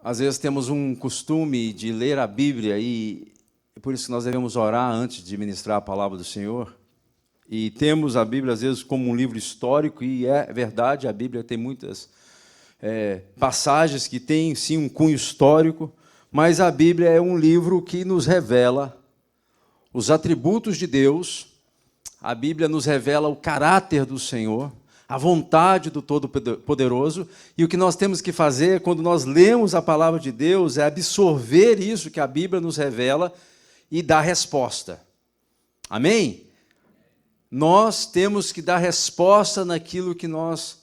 Às vezes temos um costume de ler a Bíblia e por isso nós devemos orar antes de ministrar a palavra do Senhor. E temos a Bíblia, às vezes, como um livro histórico, e é verdade, a Bíblia tem muitas passagens que têm, sim, um cunho histórico, mas a Bíblia é um livro que nos revela os atributos de Deus, a Bíblia nos revela o caráter do Senhor, a vontade do Todo-Poderoso, e o que nós temos que fazer quando nós lemos a palavra de Deus é absorver isso que a Bíblia nos revela e dar resposta. Amém? Nós temos que dar resposta naquilo que nós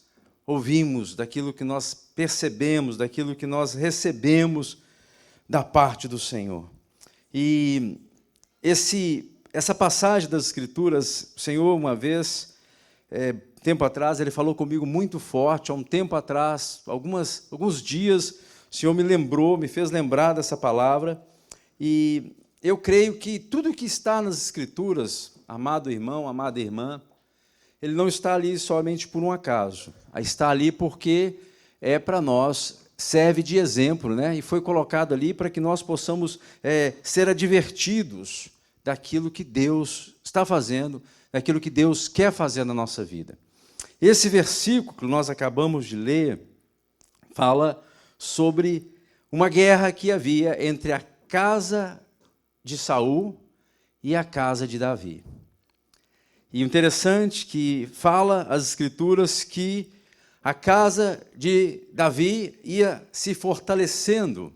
ouvimos, daquilo que nós percebemos, daquilo que nós recebemos da parte do Senhor. E essa passagem das Escrituras, o Senhor, uma vez, tempo atrás, Ele falou comigo muito forte, há um tempo atrás, alguns dias, o Senhor me fez lembrar dessa palavra, e eu creio que tudo que está nas Escrituras, amado irmão, amada irmã, ele não está ali somente por um acaso, está ali porque é para nós, serve de exemplo, né? E foi colocado ali para que nós possamos ser advertidos daquilo que Deus está fazendo, daquilo que Deus quer fazer na nossa vida. Esse versículo que nós acabamos de ler fala sobre uma guerra que havia entre a casa de Saul e a casa de Davi. E o interessante que fala as Escrituras que a casa de Davi ia se fortalecendo,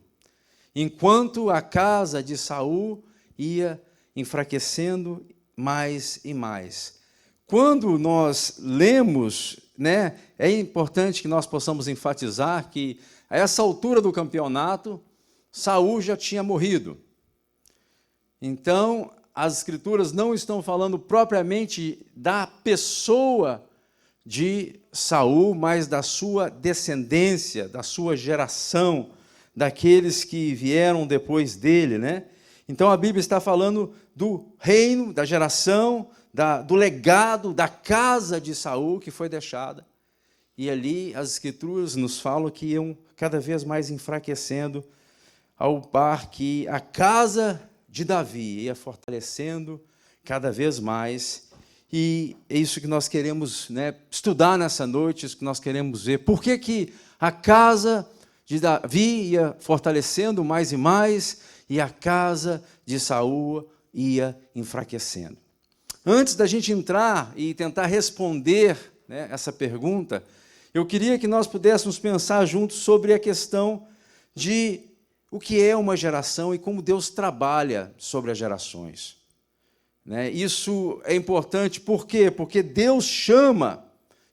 enquanto a casa de Saul ia enfraquecendo mais e mais. Quando nós lemos, né, é importante que nós possamos enfatizar que, a essa altura do campeonato, Saul já tinha morrido. Então, as Escrituras não estão falando propriamente da pessoa de Saul, mas da sua descendência, da sua geração, daqueles que vieram depois dele, né? Então, a Bíblia está falando do reino, da geração, do legado, da casa de Saul que foi deixada. E ali as Escrituras nos falam que iam cada vez mais enfraquecendo, ao par que a casa de Davi ia fortalecendo cada vez mais. E é isso que nós queremos, né, estudar nessa noite, isso que nós queremos ver. Por que a casa de Davi ia fortalecendo mais e mais e a casa de Saul ia enfraquecendo? Antes da gente entrar e tentar responder, né, essa pergunta, eu queria que nós pudéssemos pensar juntos sobre a questão de o que é uma geração e como Deus trabalha sobre as gerações. Né? Isso é importante, por quê? Porque Deus chama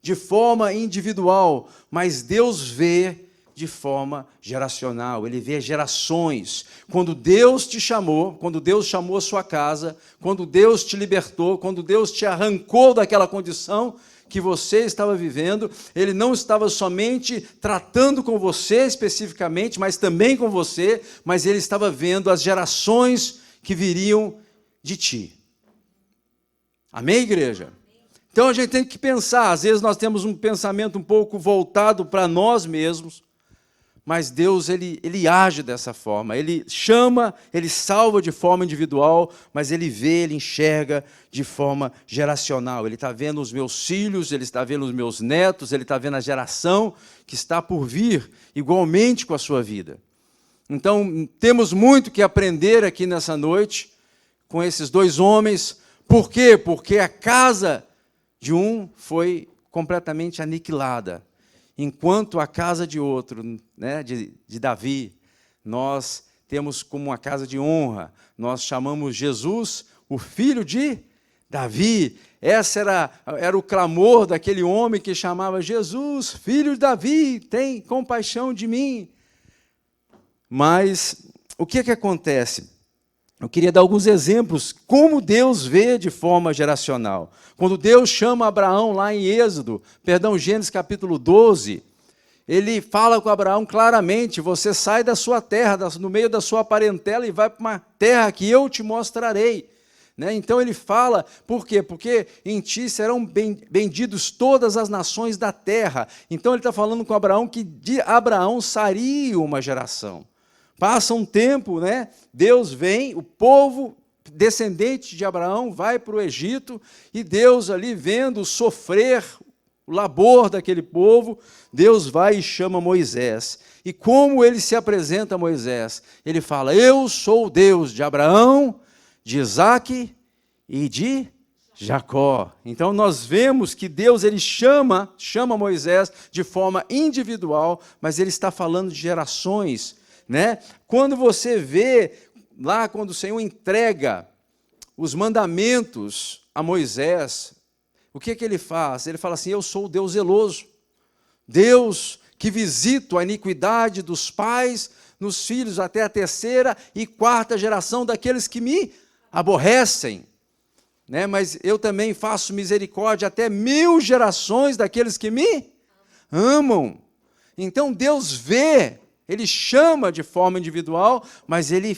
de forma individual, mas Deus vê de forma geracional, Ele vê gerações. Quando Deus te chamou, quando Deus chamou a sua casa, quando Deus te libertou, quando Deus te arrancou daquela condição que você estava vivendo, Ele não estava somente tratando com você especificamente, mas também com você, mas Ele estava vendo as gerações que viriam de ti. Amém, igreja? Então a gente tem que pensar, às vezes nós temos um pensamento um pouco voltado para nós mesmos, mas Deus, ele age dessa forma, Ele chama, Ele salva de forma individual, mas Ele vê, Ele enxerga de forma geracional. Ele está vendo os meus filhos, Ele está vendo os meus netos, Ele está vendo a geração que está por vir, igualmente com a sua vida. Então, temos muito que aprender aqui nessa noite, com esses dois homens. Por quê? Porque a casa de um foi completamente aniquilada, enquanto a casa de outro, né, de Davi, nós temos como uma casa de honra. Nós chamamos Jesus o filho de Davi. Esse era o clamor daquele homem que chamava Jesus, filho de Davi, tem compaixão de mim. Mas o que acontece? Eu queria dar alguns exemplos como Deus vê de forma geracional. Quando Deus chama Abraão lá em Gênesis capítulo 12, Ele fala com Abraão claramente: você sai da sua terra, no meio da sua parentela, e vai para uma terra que eu te mostrarei. né? Então ele fala, por quê? Porque em ti serão benditos todas as nações da terra. Então ele está falando com Abraão que de Abraão sairia uma geração. Passa um tempo, né? Deus vem, o povo descendente de Abraão vai para o Egito, e Deus ali vendo sofrer o labor daquele povo, Deus vai e chama Moisés. E como ele se apresenta a Moisés? Ele fala, eu sou o Deus de Abraão, de Isaque e de Jacó. Então nós vemos que Deus ele chama Moisés de forma individual, mas ele está falando de gerações, né? Quando você vê lá, quando o Senhor entrega os mandamentos a Moisés, o que ele faz? Ele fala assim, eu sou o Deus zeloso, Deus que visito a iniquidade dos pais nos filhos até a terceira e quarta geração daqueles que me aborrecem, né? Mas eu também faço misericórdia até 1000 gerações daqueles que me amam. Então Deus vê, ele chama de forma individual, mas ele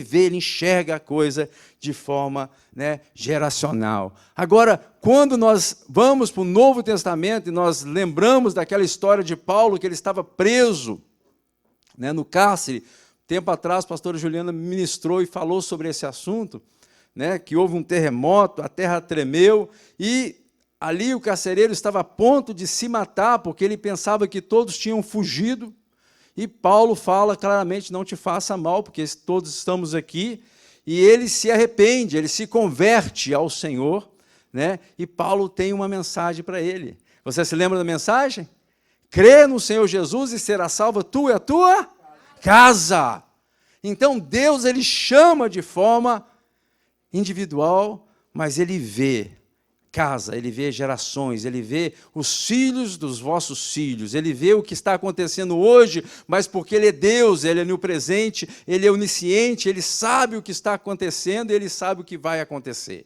vê, ele enxerga a coisa de forma, né, geracional. Agora, quando nós vamos para o Novo Testamento e nós lembramos daquela história de Paulo, que ele estava preso, né, no cárcere, tempo atrás a pastora Juliana ministrou e falou sobre esse assunto, né, que houve um terremoto, a terra tremeu, e ali o carcereiro estava a ponto de se matar, porque ele pensava que todos tinham fugido. E Paulo fala claramente, não te faça mal, porque todos estamos aqui. E ele se arrepende, ele se converte ao Senhor, né? E Paulo tem uma mensagem para ele. Você se lembra da mensagem? Crê no Senhor Jesus e será salva tu e a tua casa. Então Deus ele chama de forma individual, mas ele vê casa, ele vê gerações, ele vê os filhos dos vossos filhos, ele vê o que está acontecendo hoje, mas porque ele é Deus, ele é no presente, ele é onisciente, ele sabe o que está acontecendo e ele sabe o que vai acontecer.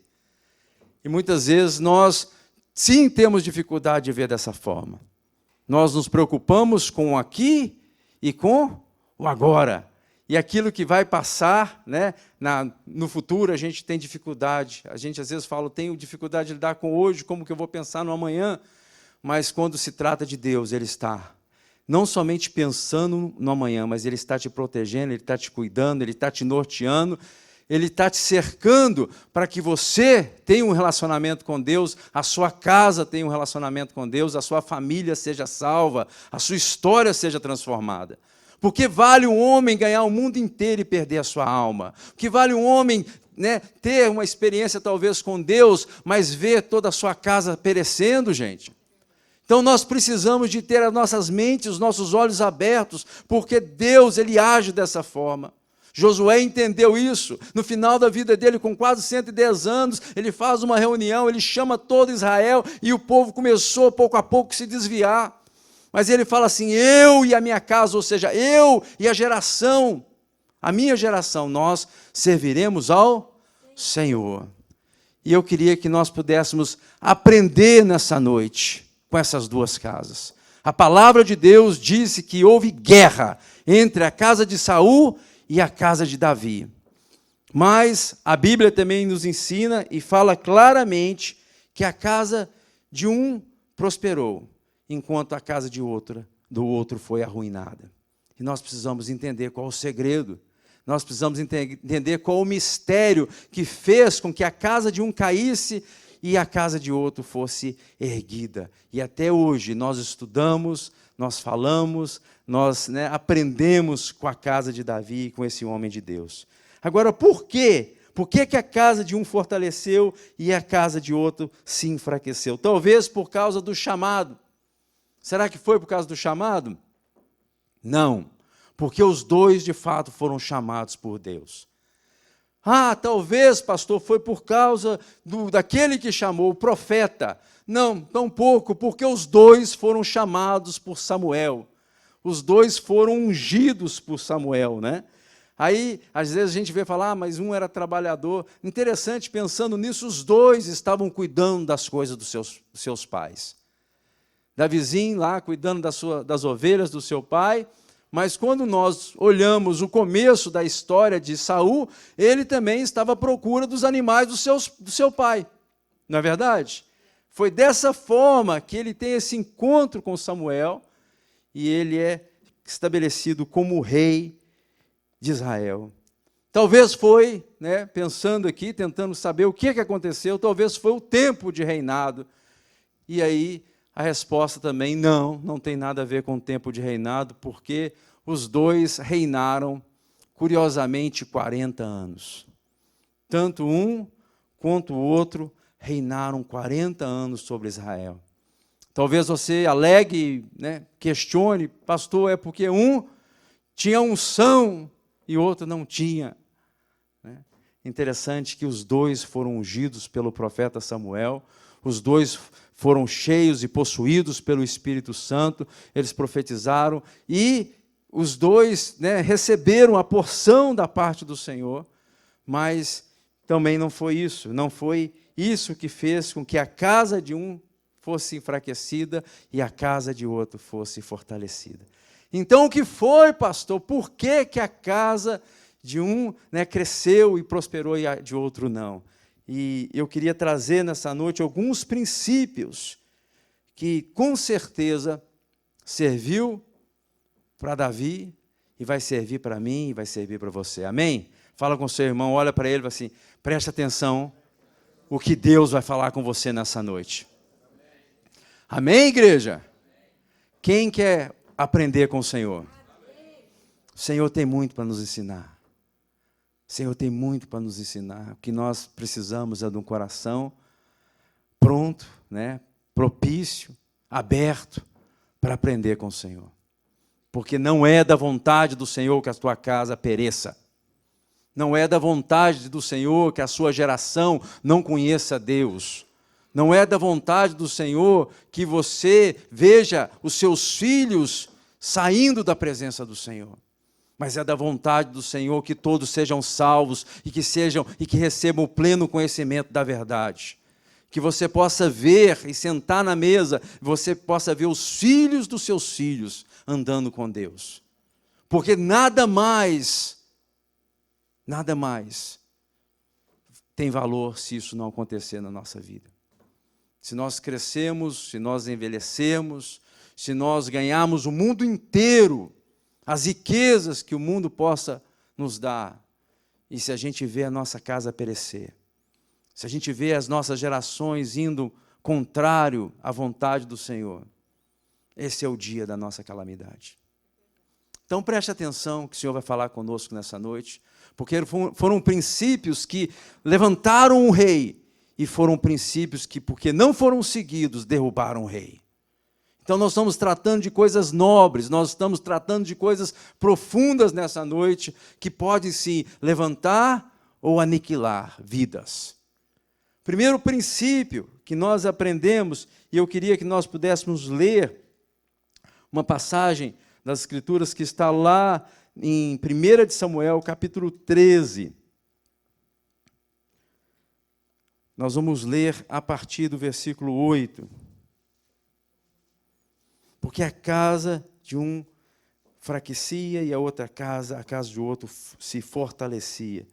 E muitas vezes nós, sim, temos dificuldade de ver dessa forma. Nós nos preocupamos com o aqui e com o agora. E aquilo que vai passar, né, no futuro, a gente tem dificuldade. A gente às vezes fala, tenho dificuldade de lidar com hoje, como que eu vou pensar no amanhã? Mas quando se trata de Deus, Ele está não somente pensando no amanhã, mas Ele está te protegendo, Ele está te cuidando, Ele está te norteando, Ele está te cercando para que você tenha um relacionamento com Deus, a sua casa tenha um relacionamento com Deus, a sua família seja salva, a sua história seja transformada. Porque vale um homem ganhar o mundo inteiro e perder a sua alma. Porque vale um homem, né, ter uma experiência talvez com Deus, mas ver toda a sua casa perecendo, gente. Então nós precisamos de ter as nossas mentes, os nossos olhos abertos, porque Deus ele age dessa forma. Josué entendeu isso. No final da vida dele, com quase 110 anos, ele faz uma reunião, ele chama todo Israel e o povo começou pouco a pouco a se desviar. Mas ele fala assim, eu e a minha casa, ou seja, eu e a geração, a minha geração, nós serviremos ao Senhor. E eu queria que nós pudéssemos aprender nessa noite com essas duas casas. A palavra de Deus disse que houve guerra entre a casa de Saul e a casa de Davi. Mas a Bíblia também nos ensina e fala claramente que a casa de um prosperou, enquanto a casa do outro foi arruinada. E nós precisamos entender qual é o segredo. Nós precisamos entender qual é o mistério que fez com que a casa de um caísse e a casa de outro fosse erguida. E até hoje nós estudamos, nós falamos, nós, né, aprendemos com a casa de Davi, com esse homem de Deus. Agora, por quê? Por que a casa de um fortaleceu e a casa de outro se enfraqueceu? Talvez por causa do chamado. Será que foi por causa do chamado? Não, porque os dois de fato foram chamados por Deus. Ah, talvez, pastor, foi por causa daquele que chamou, o profeta. Não, tampouco, porque os dois foram chamados por Samuel. Os dois foram ungidos por Samuel, né? Aí, às vezes a gente vê falar, mas um era trabalhador. Interessante, pensando nisso, os dois estavam cuidando das coisas dos seus pais. Davizinho lá cuidando das ovelhas do seu pai, mas quando nós olhamos o começo da história de Saul, ele também estava à procura dos animais do seu pai. Não é verdade? Foi dessa forma que ele tem esse encontro com Samuel e ele é estabelecido como rei de Israel. Talvez foi, pensando aqui, tentando saber o que aconteceu, talvez foi o tempo de reinado. E aí a resposta também, não tem nada a ver com o tempo de reinado, porque os dois reinaram, curiosamente, 40 anos. Tanto um quanto o outro reinaram 40 anos sobre Israel. Talvez você alegue, questione, pastor, é porque um tinha unção e o outro não tinha. Interessante que os dois foram ungidos pelo profeta Samuel, os dois foram cheios e possuídos pelo Espírito Santo, eles profetizaram e os dois receberam a porção da parte do Senhor, mas também não foi isso que fez com que a casa de um fosse enfraquecida e a casa de outro fosse fortalecida. Então, o que foi, pastor? Por que a casa de um cresceu e prosperou e a de outro não? E eu queria trazer nessa noite alguns princípios que, com certeza, serviu para Davi e vai servir para mim e vai servir para você. Amém? Fala com o seu irmão, olha para ele e fala assim, preste atenção o que Deus vai falar com você nessa noite. Amém, igreja? Quem quer aprender com o Senhor? O Senhor tem muito para nos ensinar. O Senhor tem muito para nos ensinar. O que nós precisamos é de um coração pronto, propício, aberto para aprender com o Senhor. Porque não é da vontade do Senhor que a tua casa pereça. Não é da vontade do Senhor que a sua geração não conheça Deus. Não é da vontade do Senhor que você veja os seus filhos saindo da presença do Senhor. Mas é da vontade do Senhor que todos sejam salvos e que recebam o pleno conhecimento da verdade. Que você possa ver e sentar na mesa, você possa ver os filhos dos seus filhos andando com Deus. Porque nada mais tem valor se isso não acontecer na nossa vida. Se nós crescemos, se nós envelhecemos, se nós ganharmos o mundo inteiro, as riquezas que o mundo possa nos dar, e se a gente vê a nossa casa perecer, se a gente vê as nossas gerações indo contrário à vontade do Senhor, esse é o dia da nossa calamidade. Então preste atenção que o Senhor vai falar conosco nessa noite, porque foram princípios que levantaram o rei, e foram princípios que, porque não foram seguidos, derrubaram o rei. Então nós estamos tratando de coisas nobres, nós estamos tratando de coisas profundas nessa noite, que podem sim levantar ou aniquilar vidas. Primeiro princípio que nós aprendemos, e eu queria que nós pudéssemos ler uma passagem das Escrituras que está lá em 1 de Samuel, capítulo 13. Nós vamos ler a partir do versículo 8. Porque a casa de um enfraquecia e a casa de outro se fortalecia.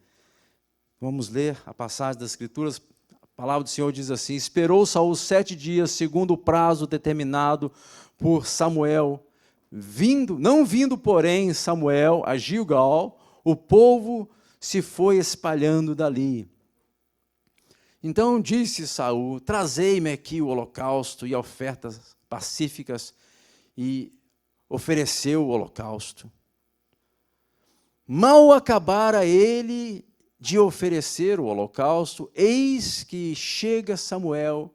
Vamos ler a passagem das Escrituras. A palavra do Senhor diz assim: esperou Saul 7 dias, segundo o prazo determinado por Samuel. Não vindo, porém, Samuel a Gilgal, o povo se foi espalhando dali. Então disse Saul: trazei-me aqui o holocausto e ofertas pacíficas, e ofereceu o holocausto. Mal acabara ele de oferecer o holocausto, eis que chega Samuel.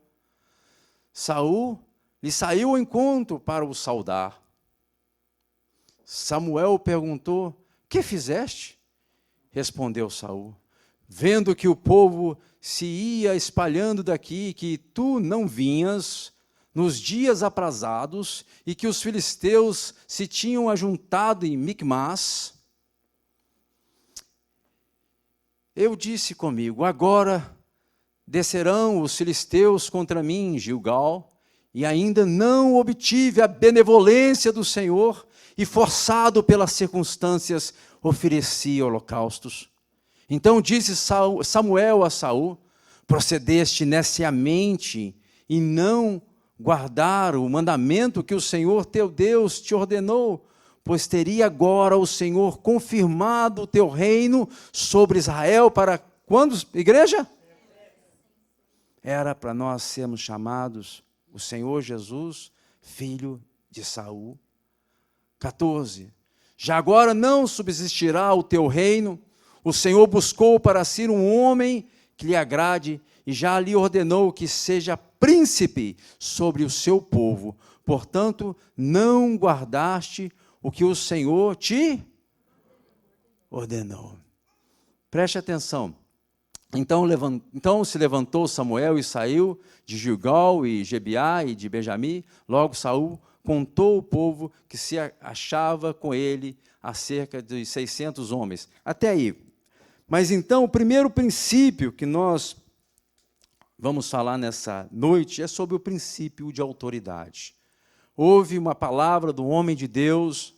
Saul lhe saiu ao encontro para o saudar. Samuel perguntou: que fizeste? Respondeu Saul: vendo que o povo se ia espalhando daqui, que tu não vinhas nos dias aprazados, e que os filisteus se tinham ajuntado em Micmas, eu disse comigo: agora descerão os filisteus contra mim em Gilgal, e ainda não obtive a benevolência do Senhor, e forçado pelas circunstâncias, oferecia holocaustos. Então disse Samuel a Saul: procedeste neciamente e não guardar o mandamento que o Senhor teu Deus te ordenou, pois teria agora o Senhor confirmado o teu reino sobre Israel para quando, igreja? Era para nós sermos chamados o Senhor Jesus, filho de Saul. 14. Já agora não subsistirá o teu reino, o Senhor buscou para si um homem que lhe agrade, e já lhe ordenou que seja príncipe sobre o seu povo. Portanto, não guardaste o que o Senhor te ordenou. Preste atenção. Então se levantou Samuel e saiu de Gilgal e Gebiá e de Benjamim. Logo Saul contou o povo que se achava com ele, a cerca de 600 homens. Até aí. Mas então o primeiro princípio que nós vamos falar nessa noite é sobre o princípio de autoridade. Houve uma palavra do homem de Deus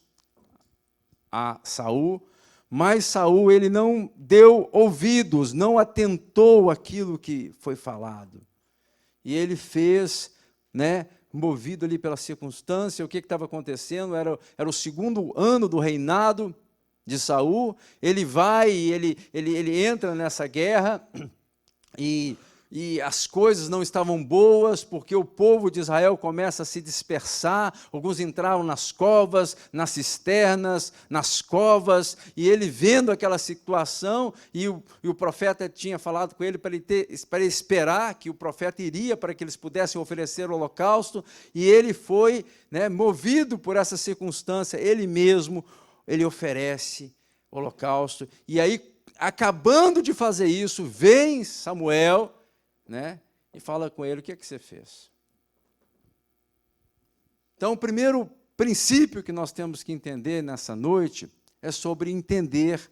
a Saul, mas Saul ele não deu ouvidos, não atentou àquilo que foi falado. E ele fez, movido ali pela circunstância, o que estava acontecendo? Era o segundo ano do reinado de Saul. Ele vai, ele entra nessa guerra e as coisas não estavam boas, porque o povo de Israel começa a se dispersar. Alguns entraram nas covas, nas cisternas, nas covas, e ele vendo aquela situação, e o profeta tinha falado com ele para ele esperar que o profeta iria para que eles pudessem oferecer o holocausto, e ele foi, movido por essa circunstância, ele oferece o holocausto, e aí, acabando de fazer isso, vem Samuel, e fala com ele: o que é que você fez? Então, o primeiro princípio que nós temos que entender nessa noite é sobre entender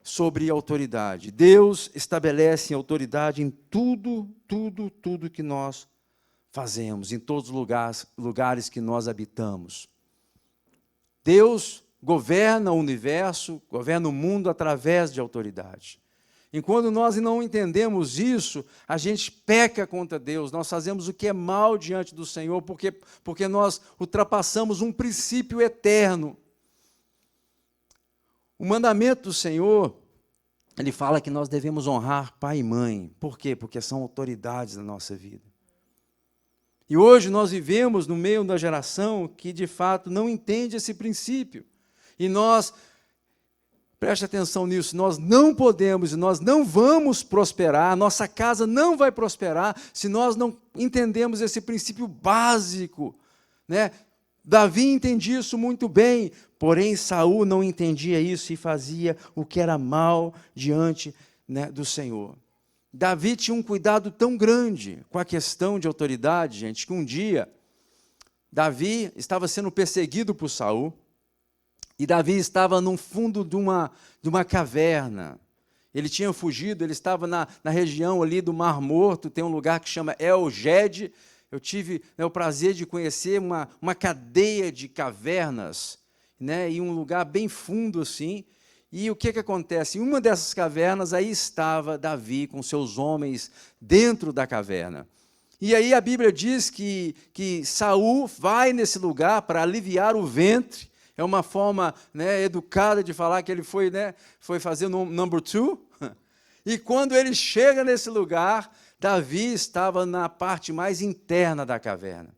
sobre autoridade. Deus estabelece autoridade em tudo que nós fazemos, em todos os lugares que nós habitamos. Deus governa o universo, governa o mundo através de autoridade. Enquanto nós não entendemos isso, a gente peca contra Deus, nós fazemos o que é mal diante do Senhor, porque nós ultrapassamos um princípio eterno. O mandamento do Senhor, ele fala que nós devemos honrar pai e mãe. Por quê? Porque são autoridades na nossa vida. E hoje nós vivemos no meio da geração que, de fato, não entende esse princípio. E nós... Preste atenção nisso, nós não podemos e nós não vamos prosperar, nossa casa não vai prosperar se nós não entendemos esse princípio básico. Davi entendia isso muito bem, porém Saul não entendia isso e fazia o que era mal diante do Senhor. Davi tinha um cuidado tão grande com a questão de autoridade, gente, que um dia Davi estava sendo perseguido por Saul, e Davi estava no fundo de uma caverna. Ele tinha fugido, ele estava na região ali do Mar Morto, tem um lugar que chama El Ged. Eu tive o prazer de conhecer uma cadeia de cavernas, e um lugar bem fundo assim. E o que acontece? Em uma dessas cavernas, aí estava Davi com seus homens dentro da caverna. E aí a Bíblia diz que Saul vai nesse lugar para aliviar o ventre. É uma forma educada de falar que ele foi fazer no number 2. E quando ele chega nesse lugar, Davi estava na parte mais interna da caverna.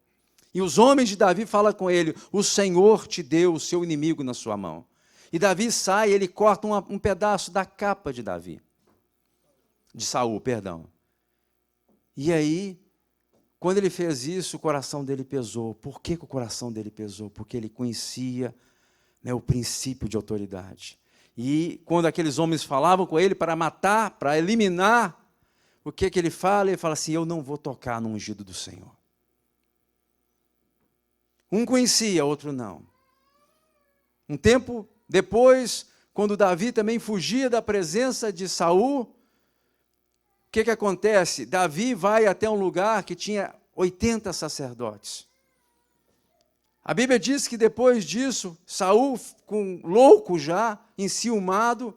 E os homens de Davi falam com ele: o Senhor te deu o seu inimigo na sua mão. E Davi sai, ele corta um pedaço da capa de Saul, perdão. E aí, quando ele fez isso, o coração dele pesou. Por que o coração dele pesou? Porque ele conhecia o princípio de autoridade. E quando aqueles homens falavam com ele para matar, para eliminar, o que ele fala? Ele fala assim: eu não vou tocar no ungido do Senhor. Um conhecia, outro não. Um tempo depois, quando Davi também fugia da presença de Saul, o que acontece? Davi vai até um lugar que tinha 80 sacerdotes. A Bíblia diz que depois disso, Saul, louco já, enciumado,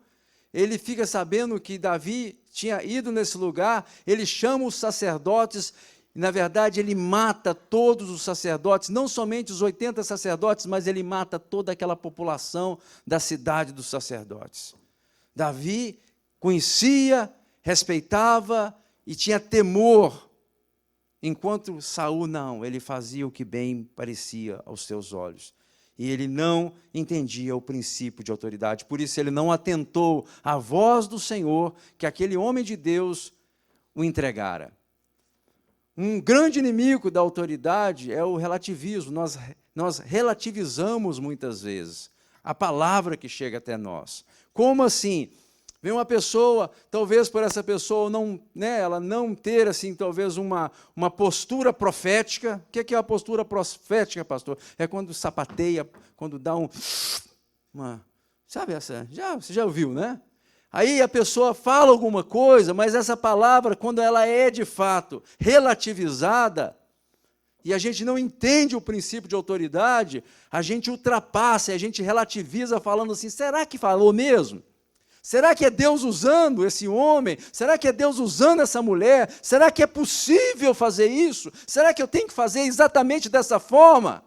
ele fica sabendo que Davi tinha ido nesse lugar, ele chama os sacerdotes, e na verdade ele mata todos os sacerdotes, não somente os 80 sacerdotes, mas ele mata toda aquela população da cidade dos sacerdotes. Davi conhecia, respeitava e tinha temor, enquanto Saul não, ele fazia o que bem parecia aos seus olhos. E ele não entendia o princípio de autoridade, por isso ele não atentou à voz do Senhor, que aquele homem de Deus o entregara. Um grande inimigo da autoridade é o relativismo. Nós relativizamos muitas vezes a palavra que chega até nós. Como assim? Vem uma pessoa, talvez por essa pessoa não, ela não ter assim, talvez uma postura profética. O que é uma postura profética, pastor? É quando sapateia, quando dá sabe essa? Você já ouviu, né? Aí a pessoa fala alguma coisa, mas essa palavra, quando ela é de fato relativizada, e a gente não entende o princípio de autoridade, a gente ultrapassa, a gente relativiza falando assim, será que falou mesmo? Será que é Deus usando esse homem? Será que é Deus usando essa mulher? Será que é possível fazer isso? Será que eu tenho que fazer exatamente dessa forma?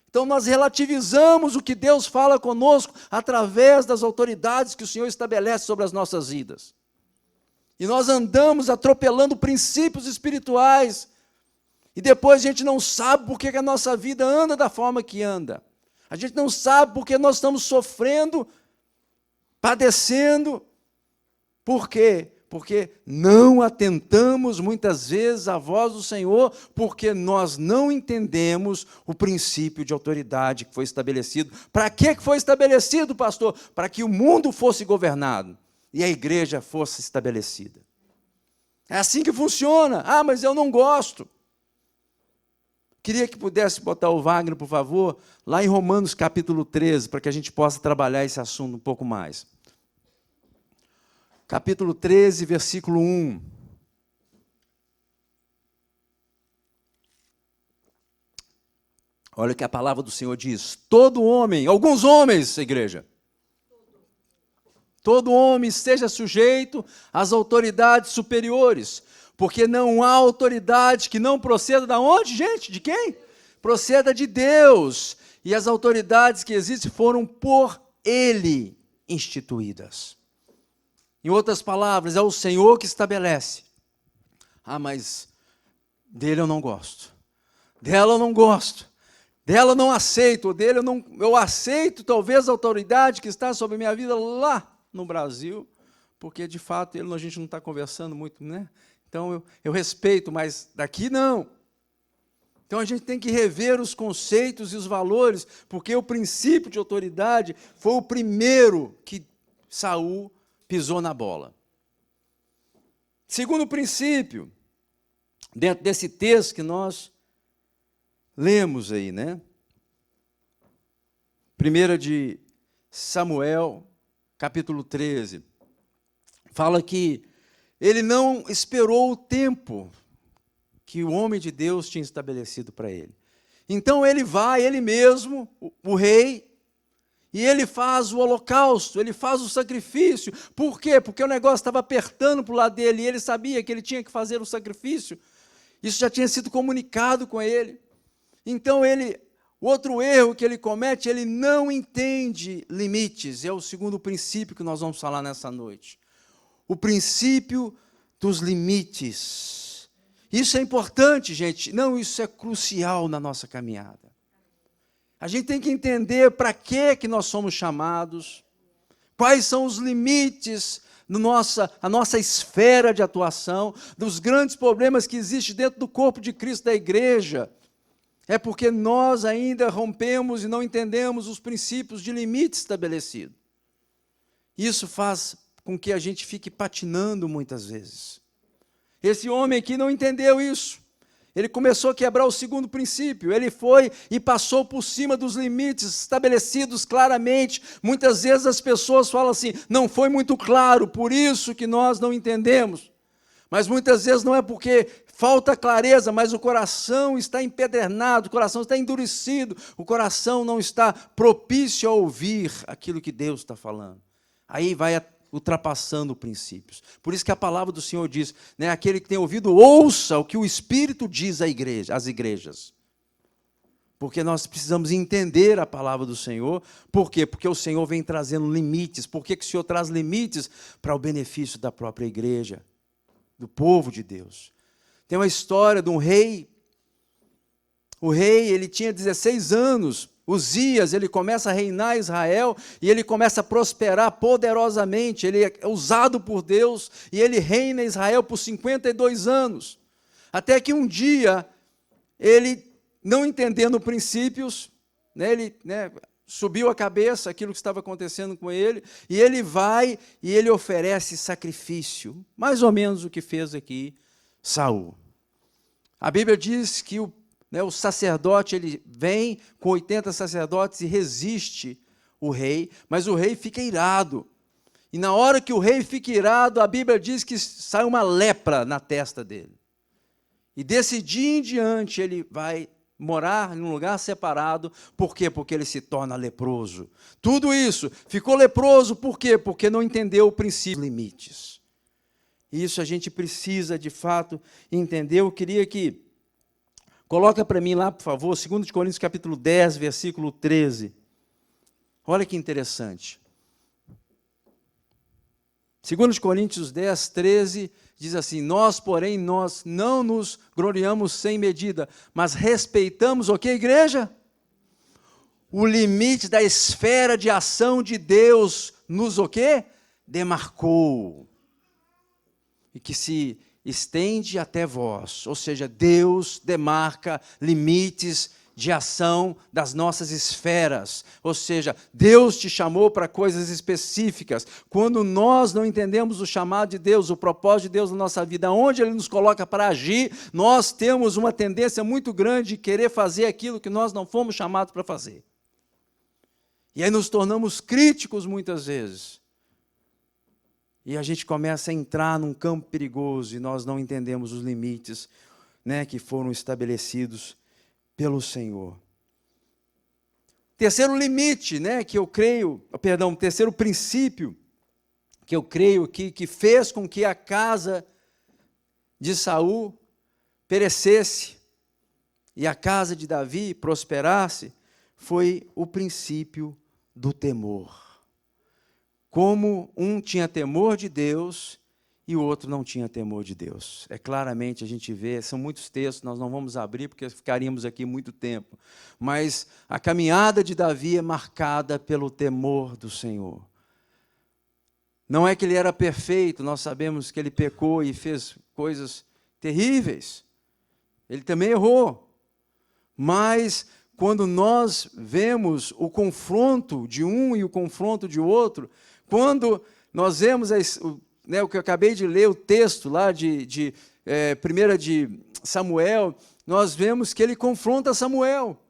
Então nós relativizamos o que Deus fala conosco através das autoridades que o Senhor estabelece sobre as nossas vidas. E nós andamos atropelando princípios espirituais. E depois a gente não sabe por que a nossa vida anda da forma que anda. A gente não sabe por que nós estamos sofrendo, padecendo. Por quê? Porque não atentamos muitas vezes à voz do Senhor, porque nós não entendemos o princípio de autoridade que foi estabelecido. Para que foi estabelecido, pastor? Para que o mundo fosse governado e a igreja fosse estabelecida. É assim que funciona. Ah, mas eu não gosto. Queria que pudesse botar o Wagner, por favor, lá em Romanos capítulo 13, para que a gente possa trabalhar esse assunto um pouco mais. Capítulo 13, versículo 1. Olha o que a palavra do Senhor diz. Todo homem, alguns homens, igreja, todo homem seja sujeito às autoridades superiores, porque não há autoridade que não proceda da onde, gente? De quem? Proceda de Deus. E as autoridades que existem foram por Ele instituídas. Em outras palavras, é o Senhor que estabelece. Ah, mas dele eu não gosto. Dela eu não gosto. Dela eu não aceito. Dele eu aceito talvez a autoridade que está sobre a minha vida lá no Brasil, porque de fato a gente não está conversando muito, né? Então eu respeito, mas daqui não. Então a gente tem que rever os conceitos e os valores, porque o princípio de autoridade foi o primeiro que Saul pisou na bola. Segundo princípio, dentro desse texto que nós lemos aí, né? 1 de Samuel, capítulo 13, fala que ele não esperou o tempo que o homem de Deus tinha estabelecido para ele. Então ele vai, ele mesmo, o rei, e ele faz o holocausto, ele faz o sacrifício. Por quê? Porque o negócio estava apertando para o lado dele, e ele sabia que ele tinha que fazer o sacrifício. Isso já tinha sido comunicado com ele. Então o outro erro que ele comete, ele não entende limites. É o segundo princípio que nós vamos falar nessa noite. O princípio dos limites. Isso é importante, gente. Não, isso é crucial na nossa caminhada. A gente tem que entender para que nós somos chamados, quais são os limites a nossa esfera de atuação, dos grandes problemas que existem dentro do corpo de Cristo da igreja. É porque nós ainda rompemos e não entendemos os princípios de limite estabelecido. Isso faz com que a gente fique patinando muitas vezes. Esse homem aqui não entendeu isso. Ele começou a quebrar o segundo princípio. Ele foi e passou por cima dos limites estabelecidos claramente. Muitas vezes as pessoas falam assim, não foi muito claro, por isso que nós não entendemos. Mas muitas vezes não é porque falta clareza, mas o coração está empedernado, o coração está endurecido, o coração não está propício a ouvir aquilo que Deus está falando. Aí vai ultrapassando princípios. Por isso que a palavra do Senhor diz, né, aquele que tem ouvido, ouça o que o Espírito diz às igrejas. Porque nós precisamos entender a palavra do Senhor. Por quê? Porque o Senhor vem trazendo limites. Por que o Senhor traz limites? Para o benefício da própria igreja, do povo de Deus. Tem uma história de um rei. O rei, ele tinha 16 anos. Uzias, ele começa a reinar Israel e ele começa a prosperar poderosamente. Ele é usado por Deus e ele reina Israel por 52 anos. Até que um dia, ele, não entendendo princípios, né, ele subiu a cabeça aquilo que estava acontecendo com ele, e ele vai e ele oferece sacrifício, mais ou menos o que fez aqui Saul. A Bíblia diz que o sacerdote, ele vem com 80 sacerdotes e resiste o rei, mas o rei fica irado. E na hora que o rei fica irado, a Bíblia diz que sai uma lepra na testa dele. E desse dia em diante ele vai morar em um lugar separado. Por quê? Porque ele se torna leproso. Tudo isso, ficou leproso, por quê? Porque não entendeu o princípio, limites. E isso a gente precisa, de fato, entender. Eu queria que, coloca para mim lá, por favor, 2 Coríntios capítulo 10, versículo 13. Olha que interessante. 2 Coríntios 10, 13, diz assim, nós, porém, nós não nos gloriamos sem medida, mas respeitamos o que, igreja? O limite da esfera de ação de Deus nos o quê? Demarcou. E que se estende até vós, ou seja, Deus demarca limites de ação das nossas esferas, ou seja, Deus te chamou para coisas específicas. Quando nós não entendemos o chamado de Deus, o propósito de Deus na nossa vida, onde Ele nos coloca para agir, nós temos uma tendência muito grande de querer fazer aquilo que nós não fomos chamados para fazer. E aí nos tornamos críticos muitas vezes. E a gente começa a entrar num campo perigoso e nós não entendemos os limites, né, que foram estabelecidos pelo Senhor. Terceiro limite, né, que eu creio, terceiro princípio que eu creio que fez com que a casa de Saul perecesse e a casa de Davi prosperasse, foi o princípio do temor. Como um tinha temor de Deus e o outro não tinha temor de Deus. Claramente a gente vê, são muitos textos, nós não vamos abrir porque ficaríamos aqui muito tempo. Mas a caminhada de Davi é marcada pelo temor do Senhor. Não é que ele era perfeito, nós sabemos que ele pecou e fez coisas terríveis. Ele também errou. Mas quando nós vemos o confronto de um e o confronto de outro, quando nós vemos o que eu acabei de ler, o texto lá de 1 de Samuel, nós vemos que ele confronta Samuel.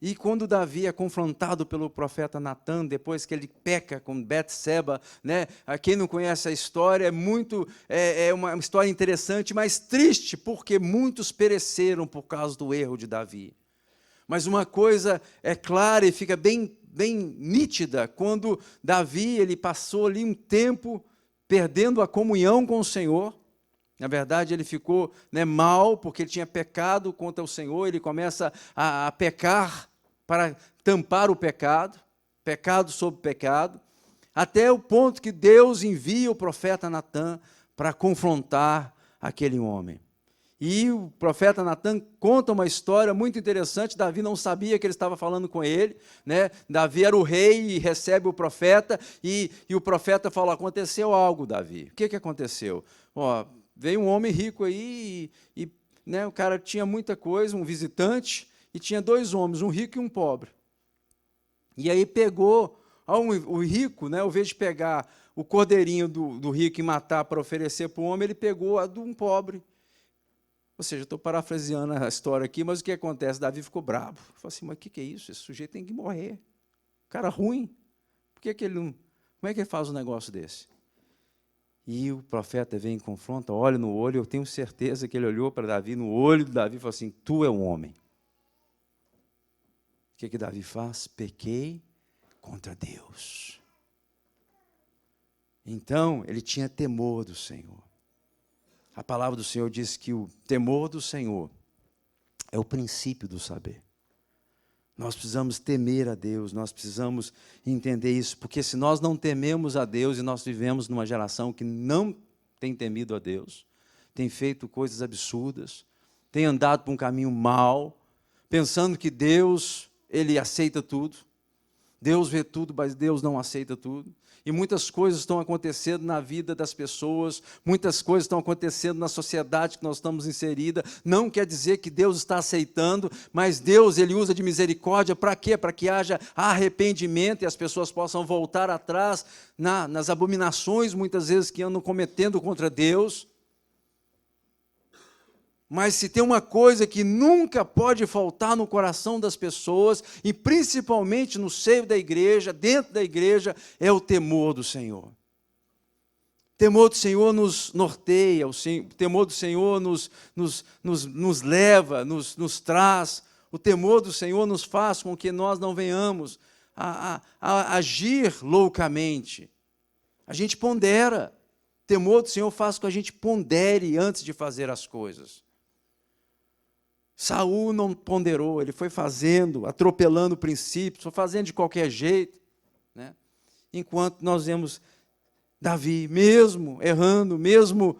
E quando Davi é confrontado pelo profeta Natã, depois que ele peca com Betseba, né? Quem não conhece a história, é uma história interessante, mas triste, porque muitos pereceram por causa do erro de Davi. Mas uma coisa é clara e fica bem nítida, quando Davi ele passou ali um tempo perdendo a comunhão com o Senhor. Na verdade, ele ficou mal, porque ele tinha pecado contra o Senhor, ele começa a pecar para tampar o pecado, pecado sobre pecado, até o ponto que Deus envia o profeta Natã para confrontar aquele homem. E o profeta Natã conta uma história muito interessante. Davi não sabia que ele estava falando com ele, né? Davi era o rei e recebe o profeta, e o profeta fala, aconteceu algo, Davi. O que aconteceu? Veio um homem rico aí, e o cara tinha muita coisa, um visitante, e tinha dois homens, um rico e um pobre. E aí pegou, o rico, ao invés de pegar o cordeirinho do rico e matar para oferecer para o homem, ele pegou a de um pobre. Ou seja, estou parafraseando a história aqui, mas o que acontece? Davi ficou bravo. Falou assim, mas o que é isso? Esse sujeito tem que morrer. Cara ruim. Por que ele não... Como é que ele faz um negócio desse? E o profeta vem e confronta, olha no olho, eu tenho certeza que ele olhou para Davi, no olho de Davi, e falou assim, tu é um homem. O que Davi faz? Pequei contra Deus. Então, ele tinha temor do Senhor. A palavra do Senhor diz que o temor do Senhor é o princípio do saber. Nós precisamos temer a Deus, nós precisamos entender isso, porque se nós não tememos a Deus, e nós vivemos numa geração que não tem temido a Deus, tem feito coisas absurdas, tem andado por um caminho mau, pensando que Deus, Ele aceita tudo, Deus vê tudo, mas Deus não aceita tudo. E muitas coisas estão acontecendo na vida das pessoas, muitas coisas estão acontecendo na sociedade que nós estamos inserida. Não quer dizer que Deus está aceitando, mas Deus, Ele usa de misericórdia para quê? Para que haja arrependimento e as pessoas possam voltar atrás nas abominações, muitas vezes, que andam cometendo contra Deus. Mas se tem uma coisa que nunca pode faltar no coração das pessoas, e principalmente no seio da igreja, dentro da igreja, é o temor do Senhor. O temor do Senhor nos norteia, o temor do Senhor nos leva, nos traz. O temor do Senhor nos faz com que nós não venhamos a agir loucamente. A gente pondera. O temor do Senhor faz com que a gente pondere antes de fazer as coisas. Saul não ponderou, ele foi fazendo, atropelando princípios, foi fazendo de qualquer jeito, né? Enquanto nós vemos Davi, mesmo errando, mesmo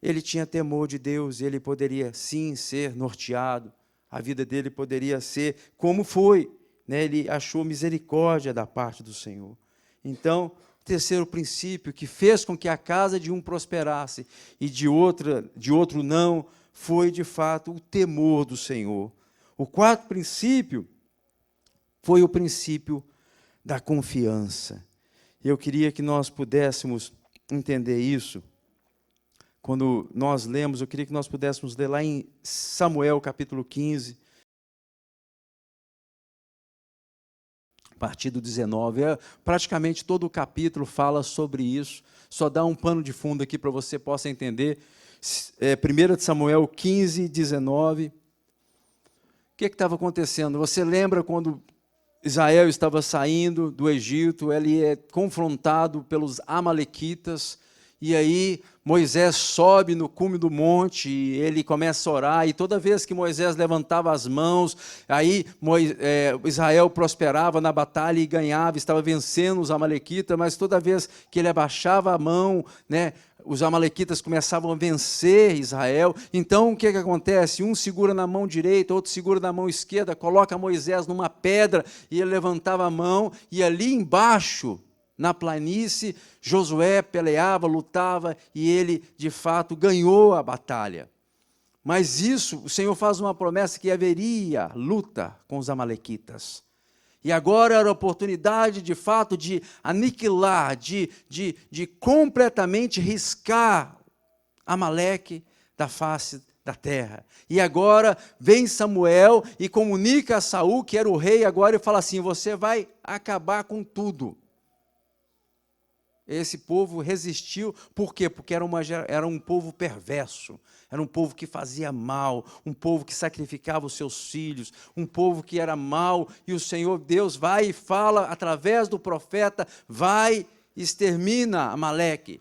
ele tinha temor de Deus, ele poderia sim ser norteado, a vida dele poderia ser como foi, né? Ele achou misericórdia da parte do Senhor. Então, o terceiro princípio que fez com que a casa de um prosperasse e de outro não, foi, de fato, o temor do Senhor. O quarto princípio foi o princípio da confiança. Eu queria que nós pudéssemos entender isso. Quando nós lemos, eu queria que nós pudéssemos ler lá em Samuel, capítulo 15, a partir do 19. Praticamente todo o capítulo fala sobre isso. Só dá um pano de fundo aqui para você possa entender. 1 Samuel 15, 19. O que estava acontecendo? Você lembra quando Israel estava saindo do Egito, ele é confrontado pelos amalequitas, e aí Moisés sobe no cume do monte, e ele começa a orar, e toda vez que Moisés levantava as mãos, aí Israel prosperava na batalha e ganhava, estava vencendo os amalequitas, mas toda vez que ele abaixava a mão, né, os amalequitas começavam a vencer Israel. Então o que acontece? Um segura na mão direita, outro segura na mão esquerda, coloca Moisés numa pedra, e ele levantava a mão, e ali embaixo, na planície, Josué peleava, lutava, e ele, de fato, ganhou a batalha. Mas isso, o Senhor faz uma promessa que haveria luta com os amalequitas. E agora era a oportunidade, de fato, de aniquilar, de completamente riscar Amaleque da face da terra. E agora vem Samuel e comunica a Saul, que era o rei agora, e fala assim, você vai acabar com tudo. Esse povo resistiu, por quê? Porque era um povo perverso, era um povo que fazia mal, um povo que sacrificava os seus filhos, um povo que era mau, e o Senhor Deus vai e fala através do profeta, vai e extermina Amaleque.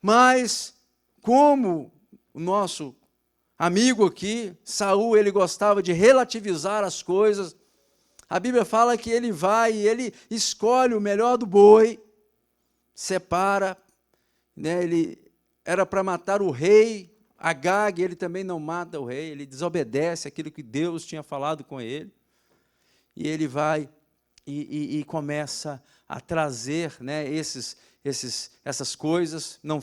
Mas, como o nosso amigo aqui, Saul, ele gostava de relativizar as coisas, a Bíblia fala que ele vai e ele escolhe o melhor do boi, separa, né, ele era para matar o rei Agag, ele também não mata o rei, ele desobedece aquilo que Deus tinha falado com ele, e ele vai e começa a trazer, né, essas coisas, não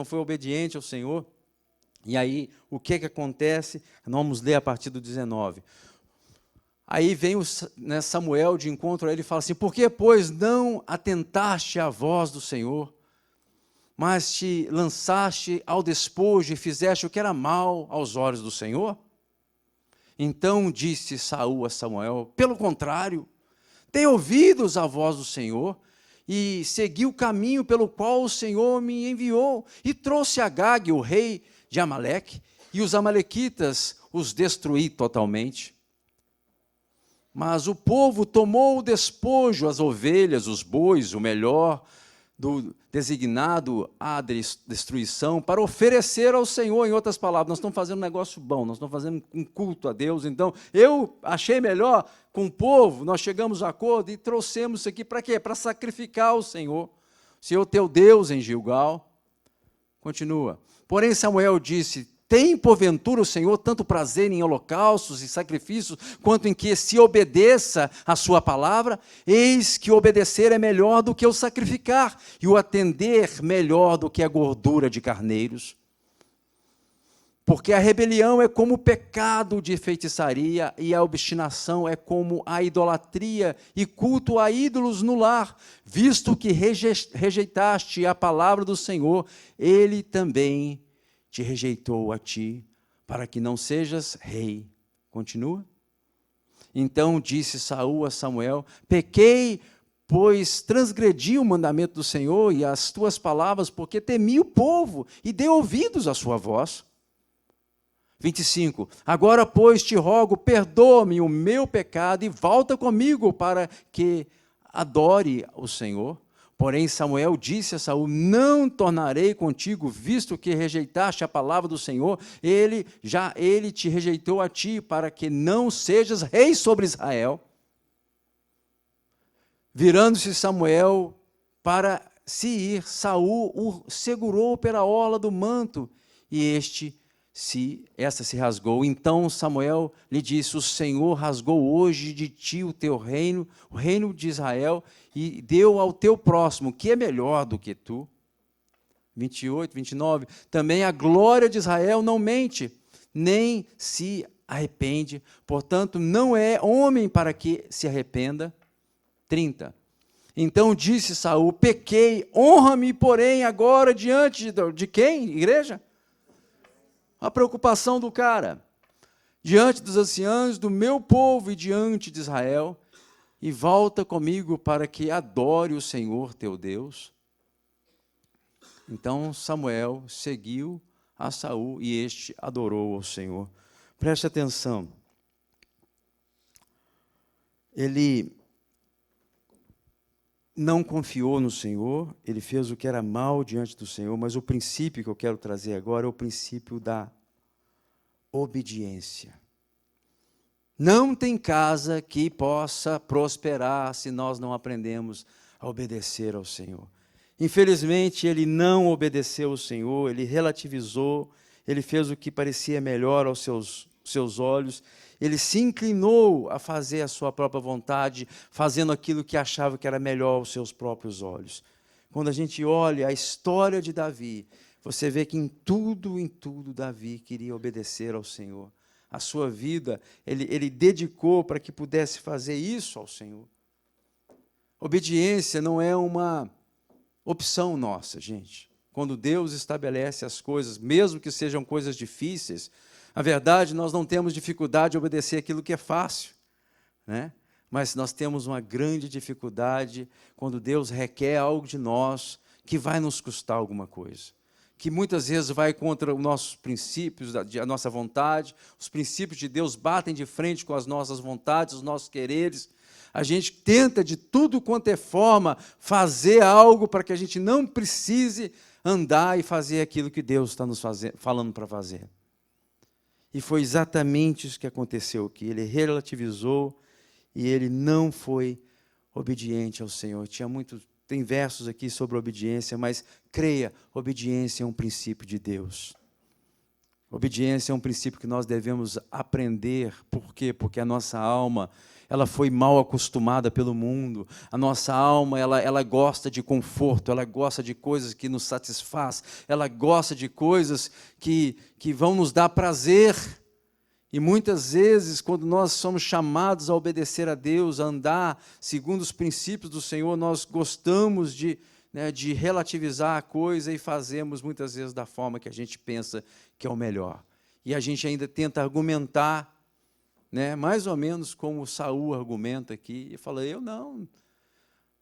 foi obediente ao Senhor. E aí, o que acontece? Nós vamos ler a partir do 19. Aí vem Samuel de encontro a ele e fala assim, por que, pois, não atentaste à voz do Senhor, mas te lançaste ao despojo e fizeste o que era mal aos olhos do Senhor? Então disse Saul a Samuel, pelo contrário, dei ouvidos à voz do Senhor, e segui o caminho pelo qual o Senhor me enviou, e trouxe Agag, o rei de Amaleque, e os amalequitas os destruí totalmente. Mas o povo tomou o despojo, as ovelhas, os bois, o melhor do designado à destruição, para oferecer ao Senhor. Em outras palavras, nós estamos fazendo um negócio bom, nós estamos fazendo um culto a Deus. Então, eu achei melhor com o povo, nós chegamos a acordo e trouxemos isso aqui para quê? Para sacrificar ao Senhor, teu Deus em Gilgal. Continua. Porém, Samuel disse: tem, porventura, o Senhor tanto prazer em holocaustos e sacrifícios, quanto em que se obedeça a sua palavra? Eis que obedecer é melhor do que o sacrificar, e o atender melhor do que a gordura de carneiros. Porque a rebelião é como o pecado de feitiçaria, e a obstinação é como a idolatria e culto a ídolos no lar. Visto que rejeitaste a palavra do Senhor, Ele também te rejeitou a ti, para que não sejas rei. Continua. Então disse Saul a Samuel: pequei, pois transgredi o mandamento do Senhor e as tuas palavras, porque temi o povo e dei ouvidos à sua voz. 25. Agora, pois, te rogo, perdoa-me o meu pecado e volta comigo para que adore o Senhor. Porém, Samuel disse a Saul: não tornarei contigo, visto que rejeitaste a palavra do Senhor, ele te rejeitou a ti, para que não sejas rei sobre Israel. Virando-se Samuel para se ir, Saul o segurou pela orla do manto, e essa se rasgou. Então Samuel lhe disse: o Senhor rasgou hoje de ti o teu reino, o reino de Israel, e deu ao teu próximo, que é melhor do que tu. 28, 29. Também a glória de Israel não mente, nem se arrepende, portanto não é homem para que se arrependa. 30. Então disse Saul: pequei, honra-me, porém, agora diante de quem, igreja? A preocupação do cara, diante dos anciãos do meu povo e diante de Israel, e volta comigo para que adore o Senhor teu Deus. Então Samuel seguiu a Saul e este adorou ao Senhor. Preste atenção. Ele não confiou no Senhor, ele fez o que era mal diante do Senhor, mas o princípio que eu quero trazer agora é o princípio da obediência. Não tem casa que possa prosperar se nós não aprendemos a obedecer ao Senhor. Infelizmente, ele não obedeceu ao Senhor, ele relativizou, ele fez o que parecia melhor aos seus olhos, ele se inclinou a fazer a sua própria vontade, fazendo aquilo que achava que era melhor aos seus próprios olhos. Quando a gente olha a história de Davi, você vê que em tudo, Davi queria obedecer ao Senhor. A sua vida, ele dedicou para que pudesse fazer isso ao Senhor. Obediência não é uma opção nossa, gente. Quando Deus estabelece as coisas, mesmo que sejam coisas difíceis, na verdade, nós não temos dificuldade de obedecer aquilo que é fácil, né? Mas nós temos uma grande dificuldade quando Deus requer algo de nós que vai nos custar alguma coisa, que muitas vezes vai contra os nossos princípios, a nossa vontade. Os princípios de Deus batem de frente com as nossas vontades, os nossos quereres. A gente tenta de tudo quanto é forma fazer algo para que a gente não precise andar e fazer aquilo que Deus está nos falando para fazer. E foi exatamente isso que aconteceu aqui. Ele relativizou e ele não foi obediente ao Senhor. Tem versos aqui sobre obediência, mas creia, obediência é um princípio de Deus. Obediência é um princípio que nós devemos aprender. Por quê? Porque a nossa alma, ela foi mal acostumada pelo mundo. A nossa alma, ela gosta de conforto, ela gosta de coisas que nos satisfaz, ela gosta de coisas que vão nos dar prazer. E muitas vezes, quando nós somos chamados a obedecer a Deus, a andar segundo os princípios do Senhor, nós gostamos de relativizar a coisa e fazemos muitas vezes da forma que a gente pensa que é o melhor. E a gente ainda tenta argumentar, mais ou menos como Saul argumenta aqui, e fala: eu não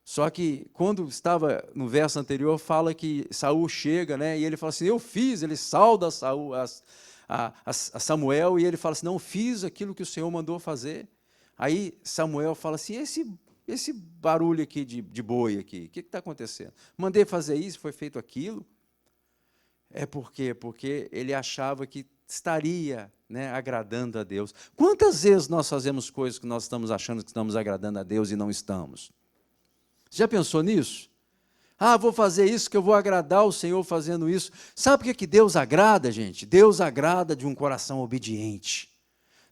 Só que, quando estava no verso anterior, fala que Saul chega, né, e ele fala assim, eu fiz, ele sauda Saul, a Samuel, e ele fala assim, não, fiz aquilo que o Senhor mandou fazer. Aí Samuel fala assim, esse barulho aqui de boi aqui, o que está acontecendo? Mandei fazer isso, foi feito aquilo. É por quê? Porque ele achava que estaria, né, agradando a Deus. Quantas vezes nós fazemos coisas que nós estamos achando que estamos agradando a Deus e não estamos? Já pensou nisso? Ah, vou fazer isso, que eu vou agradar o Senhor fazendo isso. Sabe por que Deus agrada, gente? Deus agrada de um coração obediente.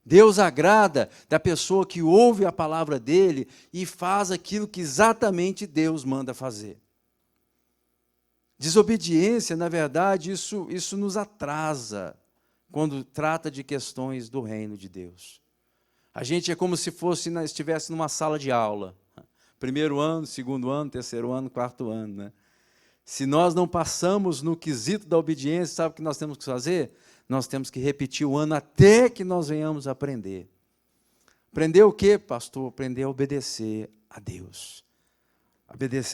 Deus agrada da pessoa que ouve a palavra dele e faz aquilo que exatamente Deus manda fazer. Desobediência, na verdade, isso nos atrasa quando trata de questões do reino de Deus. A gente é como se estivesse numa sala de aula. Primeiro ano, segundo ano, terceiro ano, quarto ano, né? Se nós não passamos no quesito da obediência, sabe o que nós temos que fazer? Nós temos que repetir o ano até que nós venhamos a aprender. Aprender o quê, pastor? Aprender a obedecer a Deus.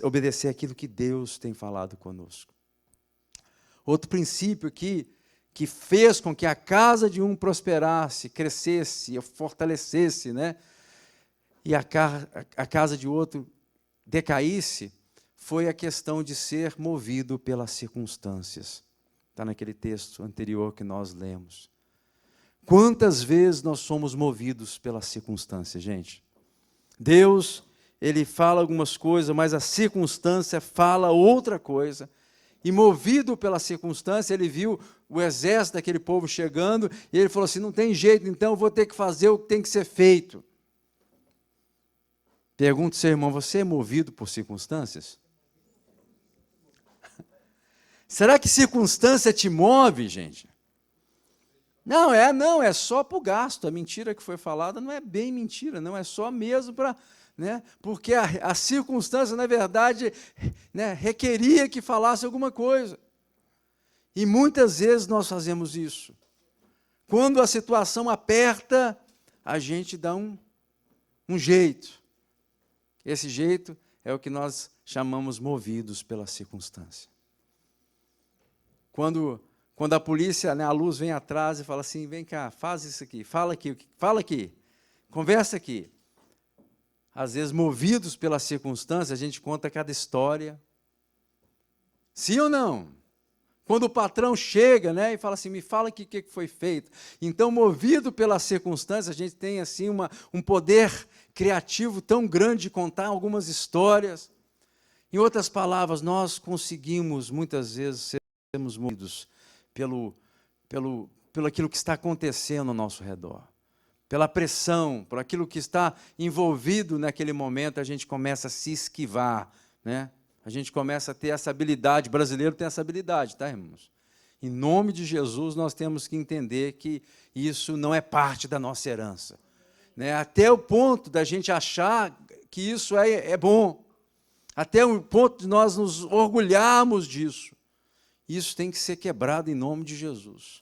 Obedecer aquilo que Deus tem falado conosco. Outro princípio que fez com que a casa de um prosperasse, crescesse, fortalecesse, né? E a casa de outro decaísse, foi a questão de ser movido pelas circunstâncias. Está naquele texto anterior que nós lemos. Quantas vezes nós somos movidos pelas circunstâncias, gente? Deus, ele fala algumas coisas, mas a circunstância fala outra coisa. E movido pela circunstância, ele viu o exército daquele povo chegando, e ele falou assim, não tem jeito, então eu vou ter que fazer o que tem que ser feito. Pergunto ao seu irmão, você é movido por circunstâncias? Será que circunstância te move, gente? Não, é só para o gasto. A mentira que foi falada não é bem mentira, não, é só mesmo para... Né, porque a circunstância, na verdade, né, requeria que falasse alguma coisa. E muitas vezes nós fazemos isso. Quando a situação aperta, a gente dá um jeito. Esse jeito é o que nós chamamos movidos pela circunstância. Quando a polícia, né, a luz vem atrás e fala assim, vem cá, faz isso aqui, fala aqui, conversa aqui. Às vezes, movidos pela circunstância, a gente conta cada história. Sim ou não? Quando o patrão chega, né, e fala assim, me fala aqui o que foi feito. Então, movido pela circunstância, a gente tem assim, um poder criativo tão grande de contar algumas histórias. Em outras palavras, nós conseguimos, muitas vezes, sermos movidos pelo aquilo que está acontecendo ao nosso redor. Pela pressão, por aquilo que está envolvido naquele momento, a gente começa a se esquivar, né? A gente começa a ter essa habilidade, o brasileiro tem essa habilidade, tá, irmãos? Em nome de Jesus, nós temos que entender que isso não é parte da nossa herança. Né? Até o ponto da gente achar que isso é bom, até o ponto de nós nos orgulharmos disso. Isso tem que ser quebrado em nome de Jesus.